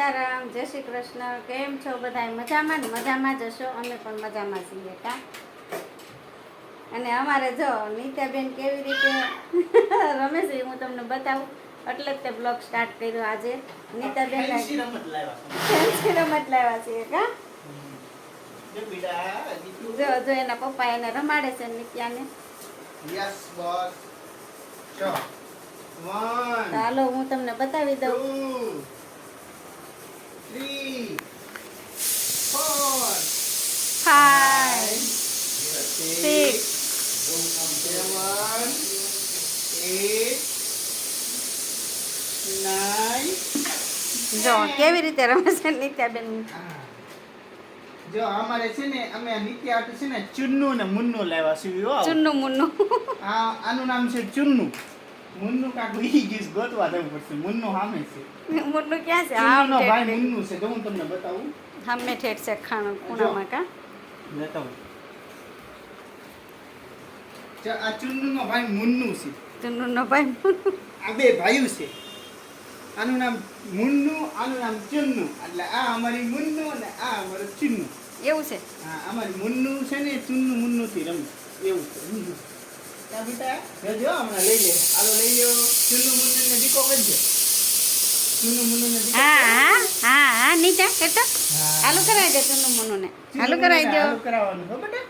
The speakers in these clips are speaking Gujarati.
સીતારામ, જય શ્રી કૃષ્ણ. કેમ છો બધા? મજામાં ને? મજામાં જ હશો. અમે પણ મજામાં છીએ કા. અને અમારે જો નીતાબેન કેવી રીતે રમે છે હું તમને બતાવું, એટલે જ તે બ્લોગ સ્ટાર્ટ કર્યો આજે. નીતાબેન રમત લાવ્યા છે કા. જો જો એના પપ્પા એને રમાડે છે નિત્યાને. Yes boss. ચો 1 હાલો હું તમને બતાવી દઉં. 2 3 4 5 6 7 8 9. જો કેવી રીતે રમે છે નિત્યાબેન. જો અમારે છે ને અમે નિત્ય આટલું છે ને ચુન્નુ ને મુન્નુ લાવ્યા છે. ચુન્નુ મુન્નુ. આનું નામ છે ચુન્નુ. મુન્નુ કાકુ ઈ ગીસ ગોતવા જવું પડશે. મુન્નુ સામે છે. મુન્નુ ક્યાં છે? ચુન્નુનો ભાઈ મુન્નુ છે. જો હું તમને બતાવું. સામે ઠેઠ છે ખૂણામાં કા. બતાવું. આ ચુન્નુનો ભાઈ મુન્નુ છે. ચુન્નુનો ભાઈ મુન્નુ. આ બે ભાઈઓ છે. આનું નામ મુન્નુ, આનું નામ ચુન્નુ. એટલે આ અમારી મુન્નુ અને આ અમારું ચુન્નુ. એવું છે? હા, અમારી મુન્નુ છે ને ચુન્નુ મુન્નુ થી રમે એવું છે. તા બેટા જો હમણાં લઈ લે. હાલો લઈ લ્યો. ચુન્નુ મુન્નુ ને દીકો કરજો. ચુન્નુ મુન્નુ ને દીકો. હા નીચે કેતો હાલો કરાવી દે ચુન્નુ મુન્નુ ને. હાલો કરાવી દો. હાલો કરાવવાનું હો બેટા.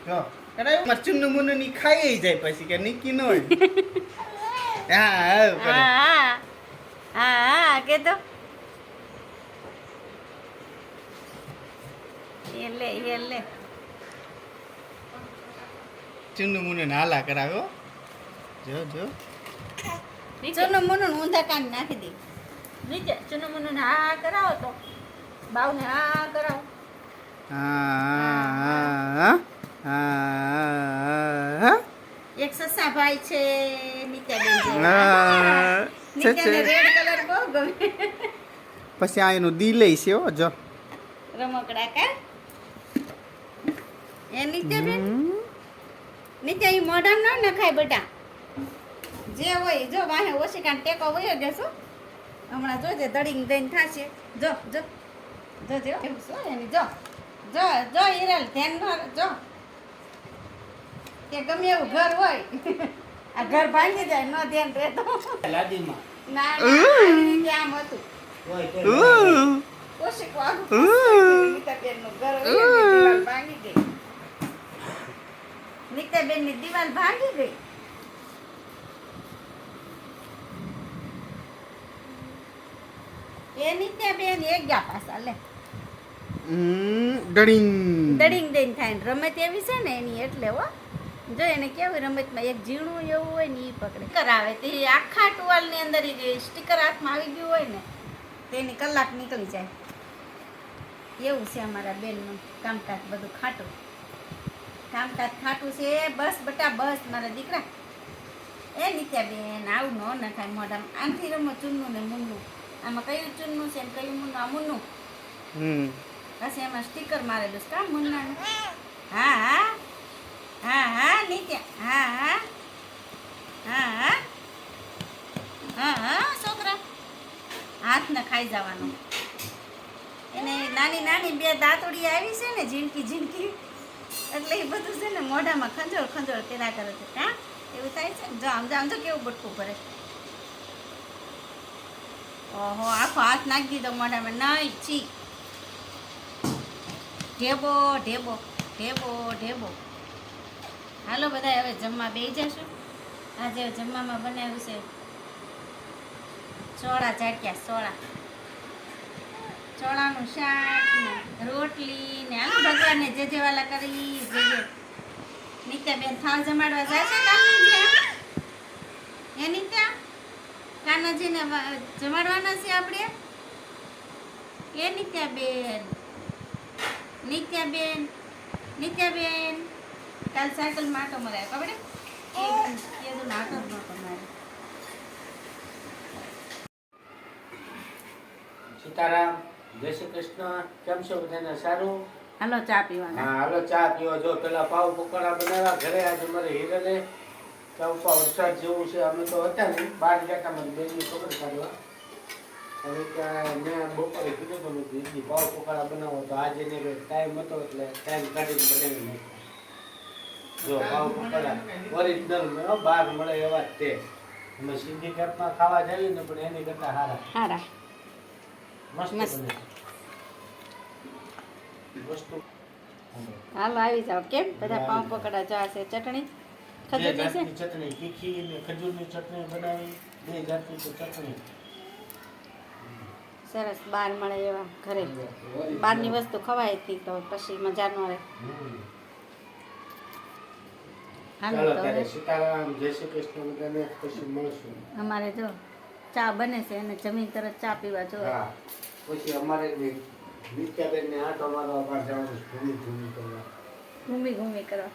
જો કરાવ્યું. માર ચુન્નુ મુન્નુ ની ખાઈ જાય પછી કે નિકી ન હોય. હા કેતો એ લે ચુન્નુ મુન્નુ ને હાલા કરાવ્યો. જો ચુન્નુ મુન્નુ ઊંધા કાન નાખી દે. નીચે ચુન્નુ મુન્નુ ને હા કરાવો તો બાવ ને હા કરાવો. એક સસા ભાઈ છે નિત્યાબેન જેવા. નિત્યાને રેડ કલર બહુ ગમે. પછી આ એનું દિલય છે હો. જો રમકડા કા એ નિત્યાબેન. નિત્યા ઈ મોઢામાં ન નખાય બેટા. જે હોય જો વાહે ઓશિકાન ટેકો હોય જશો. હમણાં જોજે દડીને દઈને થાશે. જો એવું શું એની જો હિરલ ધ્યાન ન જો કે ગમે એવું ઘર હોય આ ઘર ભાંગી જાય ન ધ્યાન રહેતો. લાદીમાં ના આમ હતું ઓશિક નીતાબેનનું ઘર હોય દિવાલ ભાંગી ગઈ. નીતાબેનની દિવાલ ભાંગી ગઈ. એ નિત્યાબેન એક ગયા પાછા લે. ડડિંગ દઈને થાય ને રમત એવી છે ને એની એટલે હો. જો એને કેવી રમતમાં એક ઝીણું એવું હોય ને એ પકડે કરાવે તે આખા ટુવાલની અંદર સ્ટીકર હાથમાં આવી ગયું હોય ને તેની કલાક નીકળી જાય. એવું છે અમારા બેનનું કામકાજ બધું ખાટું છે. બસ બટા બસ મારા દીકરા. એ નિત્યાબેન આવું ન થાય મોઢામાં. આમથી રમો ચુન્નુ ને મુન્નુ. આમાં કયું ચુન્નુ છે ને કયું મુન્નુ? આ મુન્નુ. પછી એમાં સ્ટીકર મારેલું છે કા મુન્નાનું. હા નિત્યા હા છોકરા હાથ ને ખાઈ જવાનું. એને નાની બે દાંતડી આવી છે ને ઝીણકી એટલે એ બધું છે ને મોઢામાં ખંજોળ પેદા કરે છે કા. એવું થાય છે ને. જો આમ જો કેવું બટકું કરે. ઓહો આખો હાથ નાખી દીધો મોઢામાં. નહીં છી ઢેબો. હાલો બધા હવે જમવા બેસી જશું. આજે જમવામાં બનાવ્યું છે ચોળાનું શાક ને રોટલી ને આલુ ભગવાનને જે વાલા કરી જઈએ. નિત્યાબેન થાળ જમાડવા જાય છે કાનાજી. એ નિત્યા કાનાજીને જમાડવાના છે આપણે. એ નિત્યાબેન કાલ સાયકલ માટો મરાય ખબર એ તો નાટક નતો મારે. સીતારામ, જય શ્રી કૃષ્ણ. કેમ છો બધાને? સારું? હાલો ચા પીવાના. હા હાલો ચા પીવા. જો પેલા પાવ પકોડા બનાવ્યા ઘરે. આજે મારે હિરલે ચા ઉપર વરસાદ જેવું છે. અમે તો હતા ને 12 જતા મારી બેનની છોકરી કાઢવા. હવે ત્યાં મેં બપોરે કીધું તો મેં દીદી પાવ પકોડા બનાવો તો આજે એને કંઈ ટાઈમ હતો એટલે ટાઈમ કાઢીને બનાવી નાખ્યા. જો પાવ પકોડા ઓરિજિનલ બહાર મળે એવા જ તે અમે સિન્ડિકેટમાં ખાવા જઈએ ને પણ એની કરતાં સારા સારા મસ્ત મસ્ત. બને વસ્તુ હાલો આવી જાઓ. કેમ બધા પાઉં પકડા જશે? ચટણી બે ખજૂરની છે? જાતની ચટણી તીખી ને ખજૂરની ચટણી બનાવી બે જાતની તો ચટણી સરસ બહાર મળે એવા ઘરે બહારની વસ્તુ ખવાય હતી તો પછી મજા ન રહે. હમ. હાલો ચાલો તો ત્યારે હવે સીતારામ જય શ્રી કૃષ્ણ બધાને પછી મળશું. અમારે જો ચા બને છે અને જમીન તરત ચા પીવા જો. હા પછી અમારે નિત્યાબેનને આંટો મારવા બહાર જવાનું છે, ઘૂમી કરવા. ઘૂમી કરો.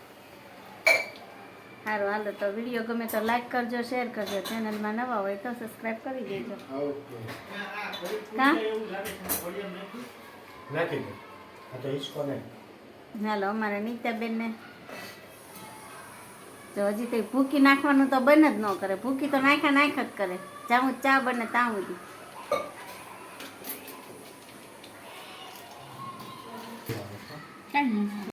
સારું હાલો તો વિડીયો ગમે તો લાઈક કરજો, શેર કરજો, ચેનલમાં નવા હોય તો સબસ્ક્રાઈબ કરી દેજો. ઓકે કાં? નાખી દે આ તો હિસકો નહીં. હાલો અમારે નિત્યાબેનને જો હજી કંઈ ભૂકી નાખવાનું તો બને જ ન કરે. ભૂકી તો નાખ જ કરે. જ્યાં ચા બને ત્યાં સુધી. કાંઈ નહીં.